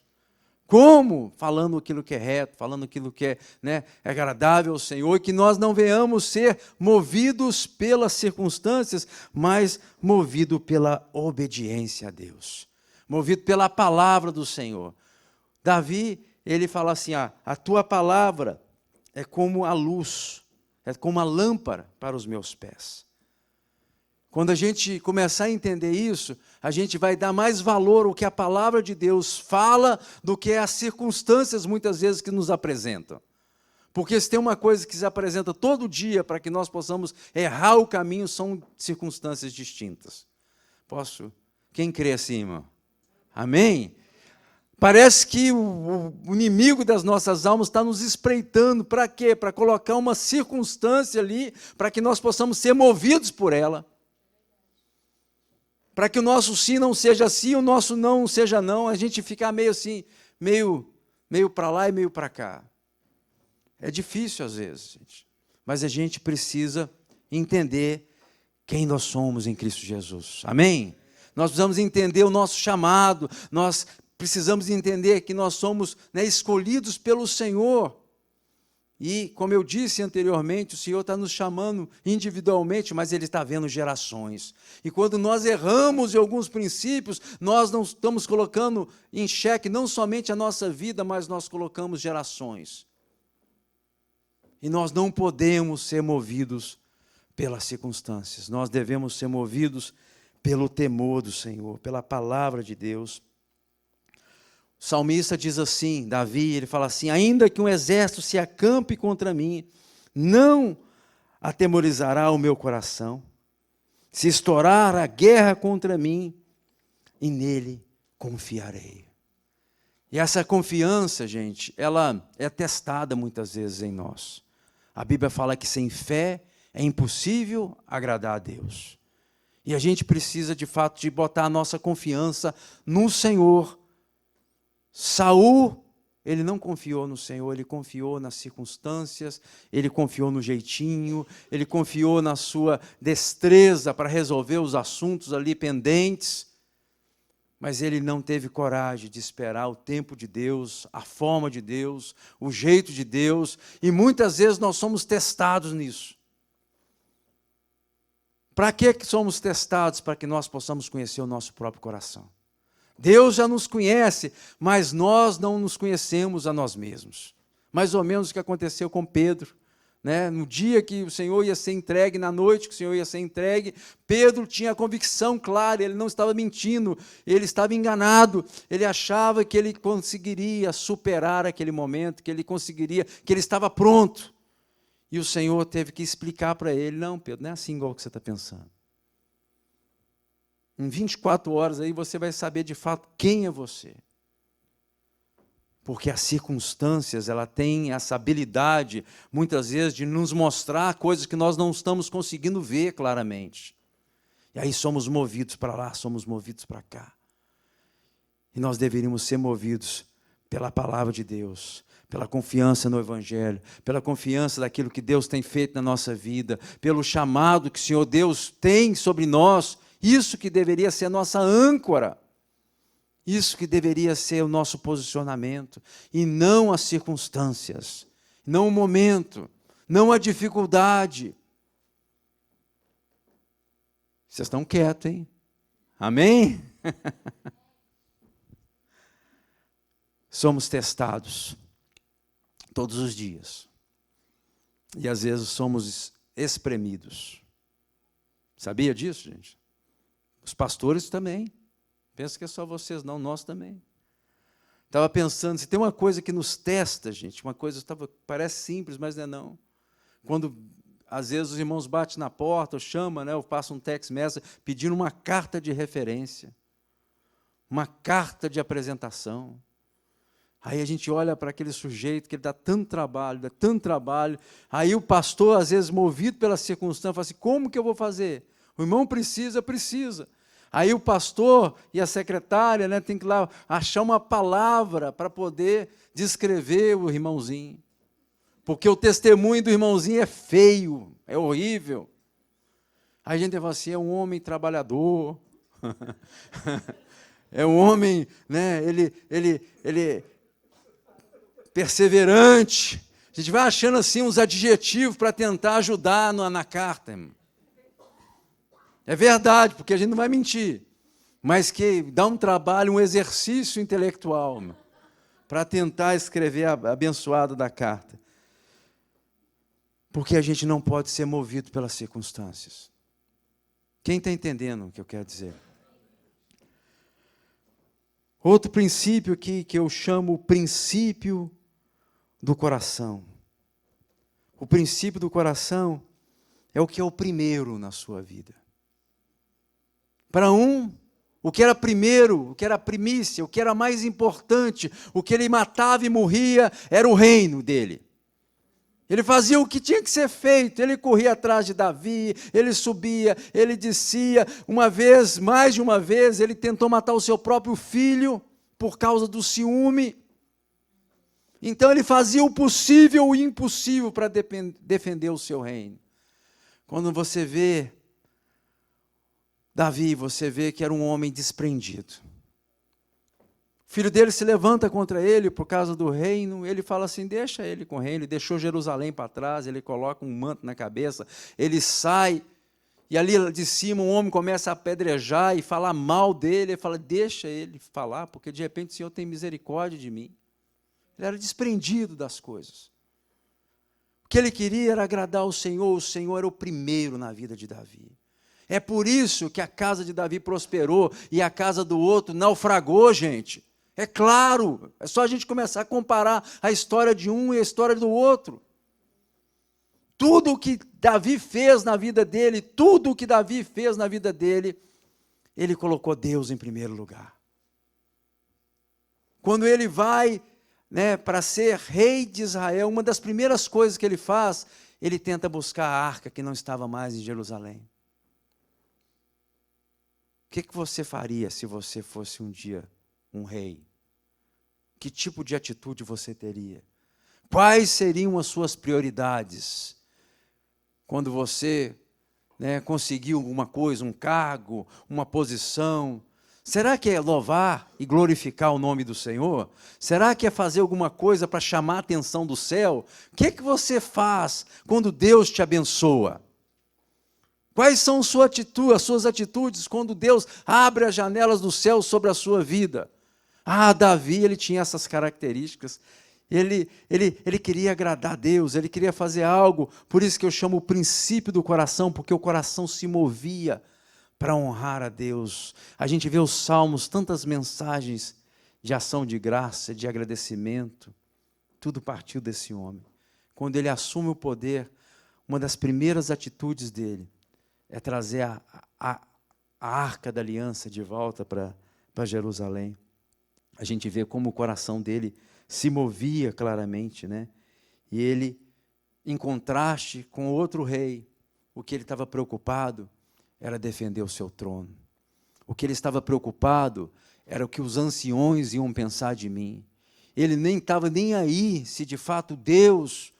Como? Falando aquilo que é reto, falando aquilo que é agradável ao Senhor, e que nós não venhamos ser movidos pelas circunstâncias, mas movidos pela obediência a Deus, movido pela palavra do Senhor. Davi, ele fala assim, a tua palavra é como a luz, é como a lâmpada para os meus pés. Quando a gente começar a entender isso, a gente vai dar mais valor ao que a palavra de Deus fala do que as circunstâncias, muitas vezes, que nos apresentam. Porque se tem uma coisa que se apresenta todo dia para que nós possamos errar o caminho, são circunstâncias distintas. Posso? Quem crê assim, irmão? Amém? Parece que o inimigo das nossas almas está nos espreitando. Para quê? Para colocar uma circunstância ali, para que nós possamos ser movidos por ela. Para que o nosso sim não seja sim, o nosso não seja não, a gente ficar meio assim, meio para lá e meio para cá. É difícil às vezes, gente. Mas a gente precisa entender quem nós somos em Cristo Jesus. Amém? Nós precisamos entender o nosso chamado, nós precisamos entender que nós somos escolhidos pelo Senhor. E, como eu disse anteriormente, o Senhor está nos chamando individualmente, mas Ele está vendo gerações. E quando nós erramos em alguns princípios, nós não estamos colocando em xeque não somente a nossa vida, mas nós colocamos gerações. E nós não podemos ser movidos pelas circunstâncias. Nós devemos ser movidos pelo temor do Senhor, pela palavra de Deus. O salmista diz assim, Davi, ele fala assim: ainda que um exército se acampe contra mim, não atemorizará o meu coração. Se estourar a guerra contra mim, e nele confiarei. E essa confiança, gente, ela é testada muitas vezes em nós. A Bíblia fala que sem fé é impossível agradar a Deus. E a gente precisa, de fato, de botar a nossa confiança no Senhor. Saul, ele não confiou no Senhor, ele confiou nas circunstâncias, ele confiou no jeitinho, ele confiou na sua destreza para resolver os assuntos ali pendentes. Mas ele não teve coragem de esperar o tempo de Deus, a forma de Deus, o jeito de Deus. E muitas vezes nós somos testados nisso. Para que somos testados? Para que nós possamos conhecer o nosso próprio coração. Deus já nos conhece, mas nós não nos conhecemos a nós mesmos. Mais ou menos o que aconteceu com Pedro. No dia que o Senhor ia ser entregue, na noite que o Senhor ia ser entregue, Pedro tinha a convicção clara, ele não estava mentindo, ele estava enganado, ele achava que ele conseguiria superar aquele momento, que ele conseguiria, que ele estava pronto. E o Senhor teve que explicar para ele: não, Pedro, não é assim igual que você está pensando. Em 24 horas aí você vai saber de fato quem é você. Porque as circunstâncias, ela tem essa habilidade, muitas vezes, de nos mostrar coisas que nós não estamos conseguindo ver claramente. E aí somos movidos para lá, somos movidos para cá. E nós deveríamos ser movidos pela palavra de Deus, pela confiança no Evangelho, pela confiança daquilo que Deus tem feito na nossa vida, pelo chamado que o Senhor Deus tem sobre nós, isso que deveria ser a nossa âncora. Isso que deveria ser o nosso posicionamento, e não as circunstâncias, não o momento, não a dificuldade. Vocês estão quietos, hein? Amém? Somos testados todos os dias, e às vezes somos espremidos. Sabia disso, gente? Os pastores também. Pensa que é só vocês, não, nós também. Estava pensando, se tem uma coisa que nos testa, gente, uma coisa parece simples, mas não é não. Quando, às vezes, os irmãos batem na porta, ou chamam, ou passam um text message, pedindo uma carta de referência, uma carta de apresentação. Aí a gente olha para aquele sujeito que ele dá tanto trabalho, aí o pastor, às vezes, movido pela circunstância, fala assim: como que eu vou fazer? O irmão precisa. Aí o pastor e a secretária tem que ir lá achar uma palavra para poder descrever o irmãozinho. Porque o testemunho do irmãozinho é feio, é horrível. Aí a gente fala assim: é um homem trabalhador, é um homem, ele perseverante. A gente vai achando assim uns adjetivos para tentar ajudar na carta, irmão. É verdade, porque a gente não vai mentir, mas que dá um trabalho, um exercício intelectual para tentar escrever a abençoada da carta. Porque a gente não pode ser movido pelas circunstâncias. Quem está entendendo o que eu quero dizer? Outro princípio aqui que eu chamo o princípio do coração. O princípio do coração é o que é o primeiro na sua vida. Para o que era primeiro, o que era primícia, o que era mais importante, o que ele matava e morria, era o reino dele. Ele fazia o que tinha que ser feito, ele corria atrás de Davi, ele subia, ele descia. Mais de uma vez, ele tentou matar o seu próprio filho por causa do ciúme. Então ele fazia o possível e o impossível para defender o seu reino. Quando você vê Davi, você vê que era um homem desprendido. filho dele se levanta contra ele por causa do reino, ele fala assim, deixa ele com o reino, ele deixou Jerusalém para trás, ele coloca um manto na cabeça, ele sai, e ali de cima um homem começa a apedrejar e falar mal dele, ele fala, deixa ele falar, porque de repente o Senhor tem misericórdia de mim. Ele era desprendido das coisas. O que ele queria era agradar o Senhor era o primeiro na vida de Davi. É por isso que a casa de Davi prosperou e a casa do outro naufragou, gente. É claro, é só a gente começar a comparar a história de um e a história do outro. Tudo o que Davi fez na vida dele, ele colocou Deus em primeiro lugar. Quando ele vai, para ser rei de Israel, uma das primeiras coisas que ele faz, ele tenta buscar a arca que não estava mais em Jerusalém. O que você faria se você fosse um dia um rei? Que tipo de atitude você teria? Quais seriam as suas prioridades? Quando você conseguiu alguma coisa, um cargo, uma posição, será que é louvar e glorificar o nome do Senhor? Será que é fazer alguma coisa para chamar a atenção do céu? O que você faz quando Deus te abençoa? Quais são as suas atitudes quando Deus abre as janelas do céu sobre a sua vida? Davi, ele tinha essas características. Ele queria agradar a Deus, ele queria fazer algo, por isso que eu chamo o princípio do coração, porque o coração se movia para honrar a Deus. A gente vê os salmos, tantas mensagens de ação de graça, de agradecimento, tudo partiu desse homem. Quando ele assume o poder, uma das primeiras atitudes dele é trazer a arca da aliança de volta para Jerusalém. A gente vê como o coração dele se movia claramente, E ele, em contraste com outro rei, o que ele estava preocupado era defender o seu trono. O que ele estava preocupado era o que os anciões iam pensar de mim. Ele nem estava nem aí se de fato Deus,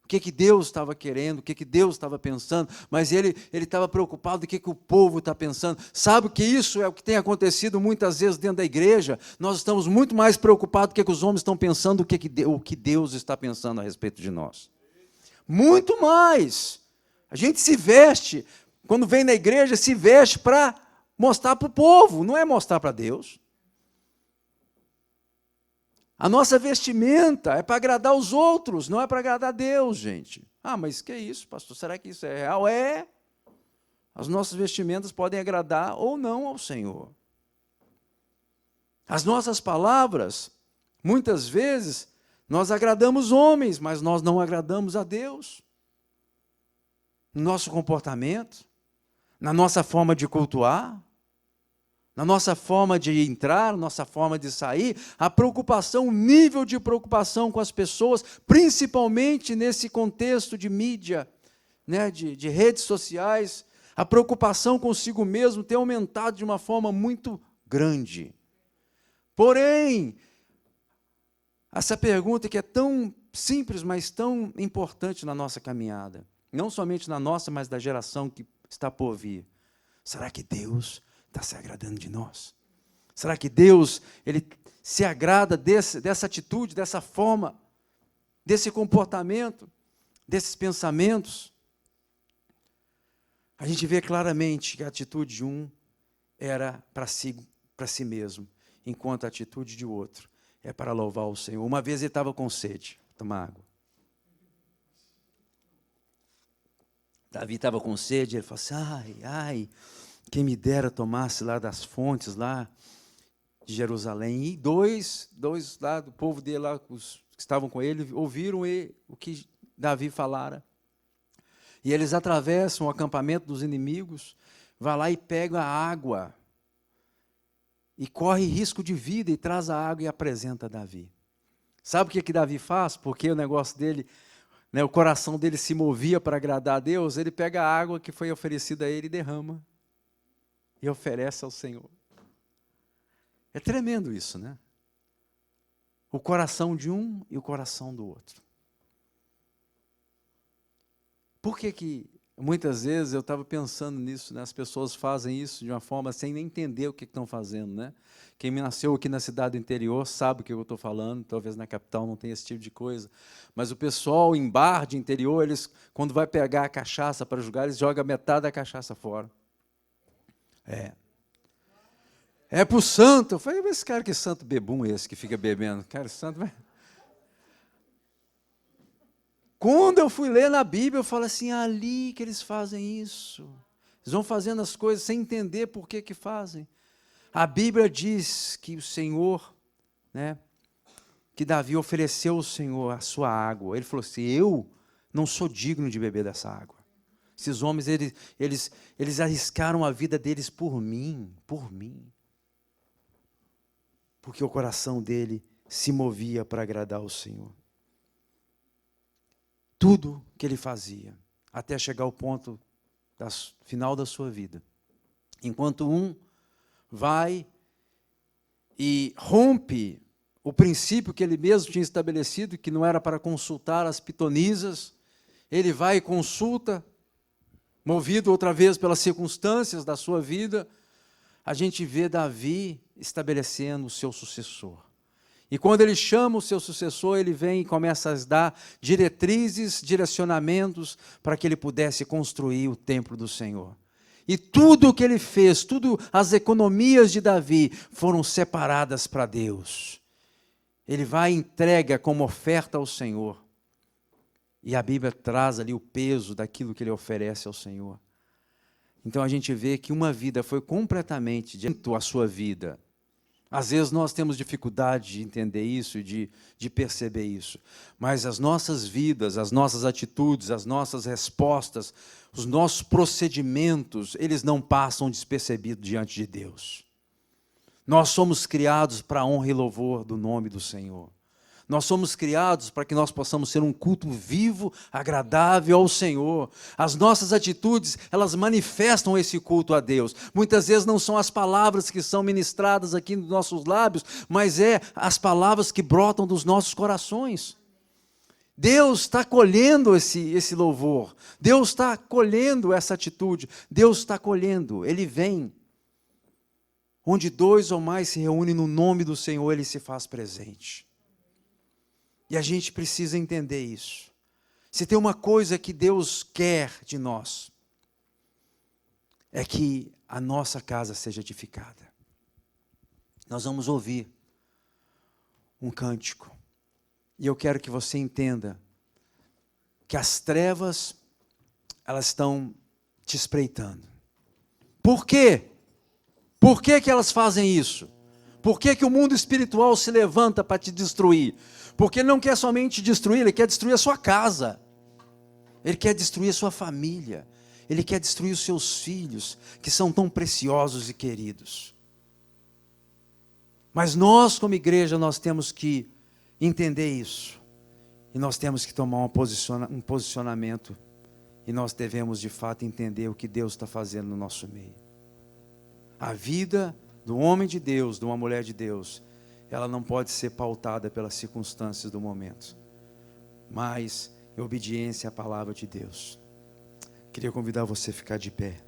o que Deus estava querendo, o que Deus estava pensando, mas ele estava preocupado com o que o povo está pensando. Sabe que isso é o que tem acontecido muitas vezes dentro da igreja? Nós estamos muito mais preocupados com o que os homens estão pensando do que o que Deus está pensando a respeito de nós. Muito mais. A gente se veste, quando vem na igreja, se veste para mostrar para o povo, não é mostrar para Deus. A nossa vestimenta é para agradar os outros, não é para agradar a Deus, gente. Mas que é isso, pastor? Será que isso é real? É. As nossas vestimentas podem agradar ou não ao Senhor. As nossas palavras, muitas vezes, nós agradamos homens, mas nós não agradamos a Deus. No nosso comportamento, na nossa forma de cultuar, na nossa forma de entrar, nossa forma de sair, a preocupação, o nível de preocupação com as pessoas, principalmente nesse contexto de mídia, de redes sociais, a preocupação consigo mesmo tem aumentado de uma forma muito grande. Porém, essa pergunta que é tão simples, mas tão importante na nossa caminhada, não somente na nossa, mas da geração que está por vir. Será que Deus está se agradando de nós? Será que Deus ele se agrada dessa atitude, dessa forma, desse comportamento, desses pensamentos? A gente vê claramente que a atitude de um era para si mesmo, enquanto a atitude de outro é para louvar o Senhor. Uma vez ele estava com sede, tomar água. Davi estava com sede, ele falou assim, quem me dera tomasse lá das fontes lá de Jerusalém. E dois lá do povo dele, lá, os que estavam com ele, ouviram o que Davi falara. E eles atravessam o acampamento dos inimigos, vai lá e pega a água, e corre risco de vida, e traz a água e apresenta a Davi. Sabe o que Davi faz? Porque o negócio dele, o coração dele se movia para agradar a Deus, ele pega a água que foi oferecida a ele e derrama. E oferece ao Senhor. É tremendo isso, O coração de um e o coração do outro. Por que Muitas vezes eu estava pensando nisso, né? As pessoas fazem isso de uma forma sem nem entender o que estão fazendo, né? Quem nasceu aqui na cidade do interior sabe o que eu estou falando, talvez na capital não tenha esse tipo de coisa, mas o pessoal em bar de interior, eles, quando vai pegar a cachaça para jogar, eles jogam metade da cachaça fora. É para o santo. Eu falei, esse cara, que santo bebum esse que fica bebendo? Cara, santo vai... Quando eu fui ler na Bíblia, eu falo assim, é ali que eles fazem isso. Eles vão fazendo as coisas sem entender por que fazem. A Bíblia diz que o Senhor, né, que Davi ofereceu ao Senhor a sua água. Ele falou assim, eu não sou digno de beber dessa água. Esses homens, eles arriscaram a vida deles por mim. Porque o coração dele se movia para agradar ao Senhor. Tudo que ele fazia, até chegar ao ponto final da sua vida. Enquanto um vai e rompe o princípio que ele mesmo tinha estabelecido, que não era para consultar as pitonisas, ele vai e consulta, movido outra vez pelas circunstâncias da sua vida, a gente vê Davi estabelecendo o seu sucessor. E quando ele chama o seu sucessor, ele vem e começa a dar diretrizes, direcionamentos, para que ele pudesse construir o templo do Senhor. E tudo o que ele fez, as economias de Davi foram separadas para Deus. Ele vai e entrega como oferta ao Senhor. E a Bíblia traz ali o peso daquilo que ele oferece ao Senhor. Então a gente vê que uma vida foi completamente dentro da sua vida. Às vezes nós temos dificuldade de entender isso e de perceber isso. Mas as nossas vidas, as nossas atitudes, as nossas respostas, os nossos procedimentos, eles não passam despercebidos diante de Deus. Nós somos criados para a honra e louvor do nome do Senhor. Nós somos criados para que nós possamos ser um culto vivo, agradável ao Senhor. As nossas atitudes, elas manifestam esse culto a Deus. Muitas vezes não são as palavras que são ministradas aqui nos nossos lábios, mas é as palavras que brotam dos nossos corações. Deus está colhendo esse louvor. Deus está colhendo essa atitude. Deus está colhendo. Ele vem. Onde dois ou mais se reúnem no nome do Senhor, Ele se faz presente. E a gente precisa entender isso. Se tem uma coisa que Deus quer de nós, é que a nossa casa seja edificada. Nós vamos ouvir um cântico. E eu quero que você entenda que as trevas, elas estão te espreitando. Por quê? Por que elas fazem isso? Por que o mundo espiritual se levanta para te destruir? Porque ele não quer somente destruir, ele quer destruir a sua casa. Ele quer destruir a sua família. Ele quer destruir os seus filhos, que são tão preciosos e queridos. Mas nós, como igreja, nós temos que entender isso. E nós temos que tomar um posicionamento. E nós devemos, de fato, entender o que Deus está fazendo no nosso meio. A vida do homem de Deus, de uma mulher de Deus, ela não pode ser pautada pelas circunstâncias do momento, mas em obediência à palavra de Deus. Queria convidar você a ficar de pé.